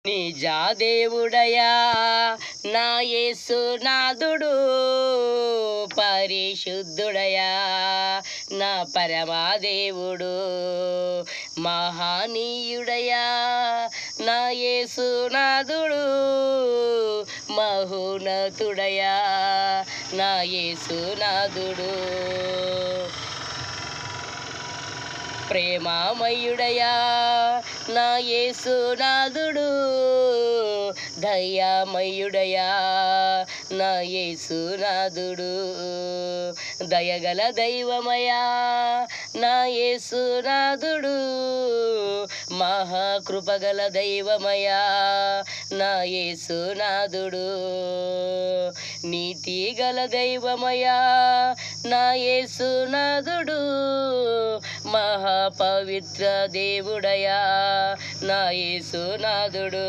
నిజదేవుడయా నా యేసునాథుడు, పరిశుద్ధుడయా నా పరమాదేవుడు, మహనీయుడయా నా యేసునాథుడు, మహోన్నతుడయా నా యేసునాథుడు, ప్రేమమయుడయా నా యేసునాథుడు, దయామయుడయా నా యేసునాథుడు, దయగల దైవమయా నా యేసునాథుడు, మహాకృపగల దైవమయా నా యేసునాథుడు, నీతిగల దైవమయా నా యేసునాథుడు, మహాపవిత్ర దేవుడయా నా యేసునాథుడు.